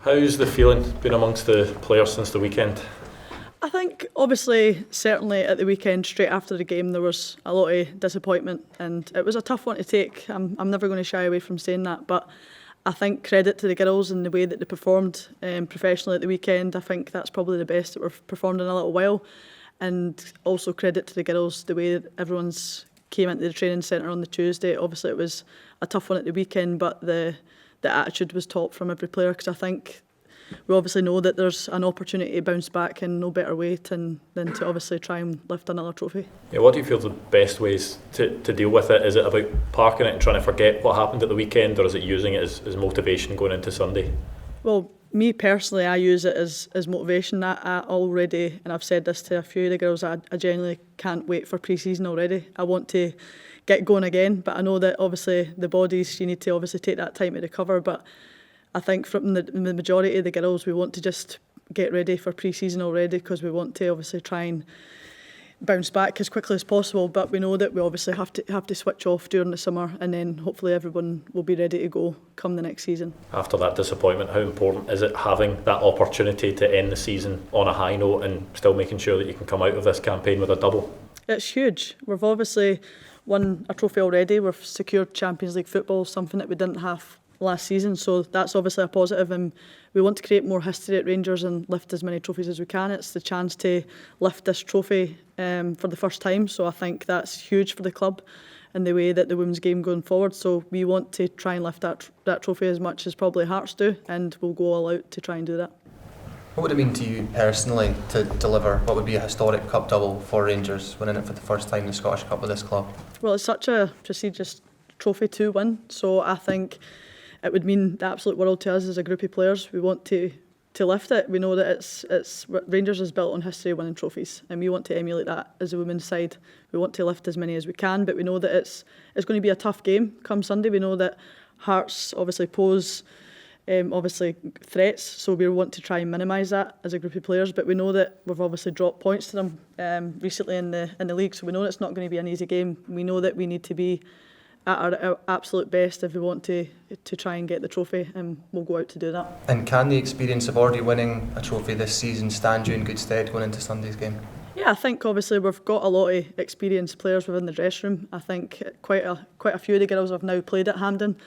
How's the feeling been amongst the players since the weekend? I think obviously certainly at the weekend straight after the game there was a lot of disappointment and it was a tough one to take. I'm never going to shy away from saying that, but I think credit to the girls and the way that they performed professionally at the weekend. I think that's probably the best that we've performed in a little while, and also credit to the girls the way that everyone's came into the training centre on the Tuesday. Obviously it was a tough one at the weekend, but the attitude was top from every player, because I think we obviously know that there's an opportunity to bounce back, and no better way than to obviously try and lift another trophy. Yeah, what do you feel the best ways to deal with it? Is it about parking it and trying to forget what happened at the weekend, or is it using it as motivation going into Sunday? Well, me personally, I use it as motivation. I already, and I've said this to a few of the girls, I genuinely can't wait for pre-season already. I want to get going again, but I know that obviously the bodies, you need to obviously take that time to recover, but I think from the majority of the girls, we want to just get ready for pre-season already, because we want to obviously try and bounce back as quickly as possible, but we know that we obviously have to switch off during the summer, and then hopefully everyone will be ready to go come the next season. After that disappointment, how important is it having that opportunity to end the season on a high note and still making sure that you can come out of this campaign with a double? It's huge. We've obviously won a trophy already. We've secured Champions League football, something that we didn't have last season, so that's obviously a positive, and we want to create more history at Rangers and lift as many trophies as we can. It's the chance to lift this trophy for the first time, so I think that's huge for the club and the way that the women's game going forward. So we want to try and lift that trophy as much as probably Hearts do, and we'll go all out to try and do that. What would it mean to you personally to deliver what would be a historic cup double for Rangers, winning it for the first time in the Scottish Cup with this club? Well, it's such a prestigious trophy to win, so I think it would mean the absolute world to us as a group of players. We want to lift it. We know that it's Rangers is built on history of winning trophies, and we want to emulate that as a women's side. We want to lift as many as we can, but we know that it's going to be a tough game come Sunday. We know that Hearts obviously pose obviously threats, so we want to try and minimise that as a group of players, but we know that we've obviously dropped points to them recently in the league, so we know it's not going to be an easy game. We know that we need to be at our absolute best if we want to try and get the trophy, and we'll go out to do that. And can the experience of already winning a trophy this season stand you in good stead going into Sunday's game? Yeah, I think obviously we've got a lot of experienced players within the dressing room. I think quite a few of the girls have now played at Hampden,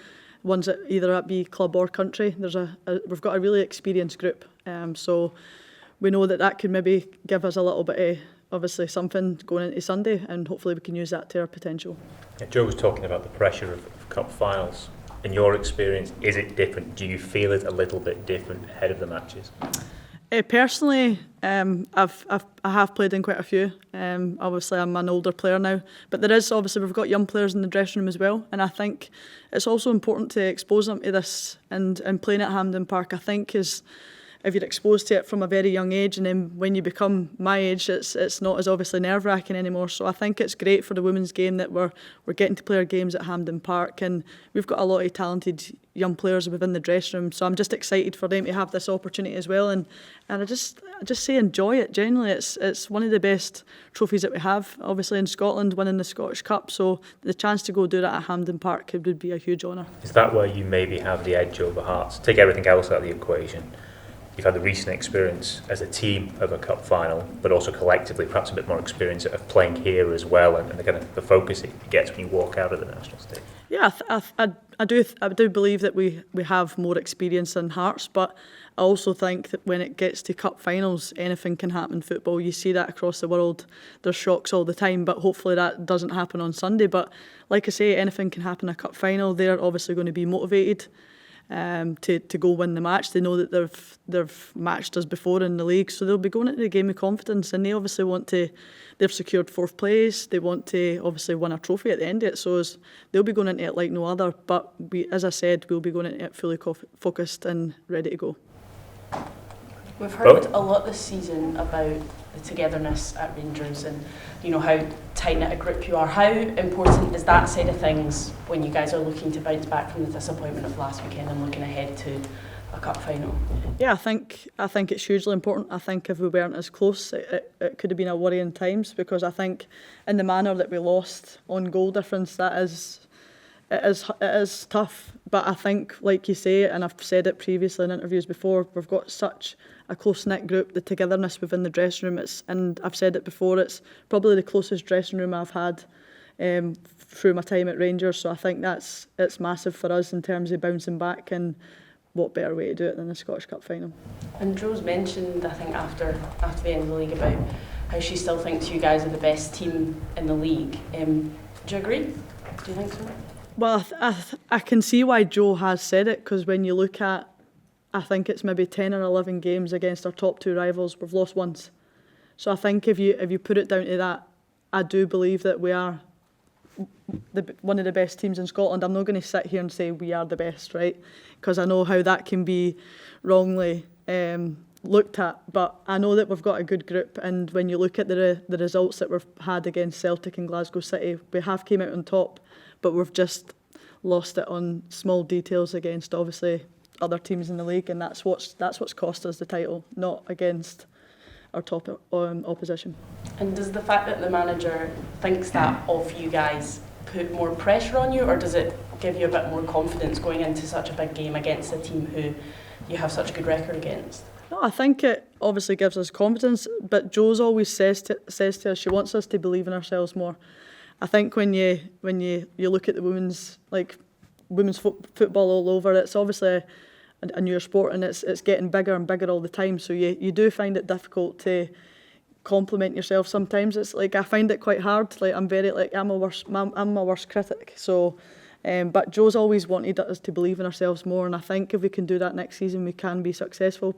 ones that either at be club or country. We've got a really experienced group, so we know that could maybe give us a little bit of obviously something going into Sunday, and hopefully we can use that to our potential. Yeah, Joe was talking about the pressure of cup finals. In your experience, is it different? Do you feel it a little bit different ahead of the matches? Personally, I have played in quite a few. Obviously, I'm an older player now, but we've got young players in the dressing room as well, and I think it's also important to expose them to this. And playing at Hampden Park, I think, is, if you're exposed to it from a very young age, and then when you become my age, it's not as obviously nerve-wracking anymore. So I think it's great for the women's game that we're getting to play our games at Hampden Park, and we've got a lot of talented young players within the dressing room. So I'm just excited for them to have this opportunity as well, and I just say enjoy it. Genuinely, it's one of the best trophies that we have. Obviously in Scotland, winning the Scottish Cup, so the chance to go do that at Hampden Park would be a huge honour. Is that where you maybe have the edge over Hearts? Take everything else out of the equation. You've had the recent experience as a team of a cup final, but also collectively perhaps a bit more experience of playing here as well, and the kind of the focus it gets when you walk out of the national stage. Yeah, I do believe that we have more experience than Hearts, but I also think that when it gets to cup finals, anything can happen in football. You see that across the world. There's shocks all the time, but hopefully that doesn't happen on Sunday. But like I say, anything can happen in a cup final. They're obviously going to be motivated to go win the match. They know that they've matched us before in the league, so they'll be going into the game with confidence, and they obviously they've secured 4th place. They want to obviously win a trophy at the end of it, so they'll be going into it like no other. But as I said, we'll be going into it fully focused and ready to go. We've heard a lot this season about the togetherness at Rangers, and how tight-knit a group you are. How important is that side of things when you guys are looking to bounce back from the disappointment of last weekend and looking ahead to a cup final? Yeah, I think it's hugely important. I think if we weren't as close, it could have been a worrying times, because I think in the manner that we lost on goal difference, that is it is tough, but I think, like you say, and I've said it previously in interviews before, we've got such a close-knit group, the togetherness within the dressing room, and I've said it before, it's probably the closest dressing room I've had through my time at Rangers, so I think it's massive for us in terms of bouncing back, and what better way to do it than the Scottish Cup final. And Jo's mentioned, I think, after the end of the league about how she still thinks you guys are the best team in the league. Do you agree? Do you think so? Well, I can see why Jo has said it, because when you look at, I think it's maybe 10 or 11 games against our top two rivals, we've lost once. So I think if you put it down to that, I do believe that we are one of the best teams in Scotland. I'm not going to sit here and say we are the best, right? Because I know how that can be wrongly looked at. But I know that we've got a good group, and when you look at the results that we've had against Celtic and Glasgow City, we have came out on top, but we've just lost it on small details against obviously other teams in the league, and that's what's cost us the title, not against our top opposition. And does the fact that the manager thinks that of you guys put more pressure on you, or does it give you a bit more confidence going into such a big game against a team who you have such a good record against? No, I think it obviously gives us confidence, but Jo's always says to us, she wants us to believe in ourselves more. I think when you look at the women's football all over, it's obviously a newer sport, and it's getting bigger and bigger all the time. So you do find it difficult to compliment yourself sometimes. It's like I find it quite hard. Like I'm my worst critic. So, but Jo's always wanted us to believe in ourselves more, and I think if we can do that next season, we can be successful.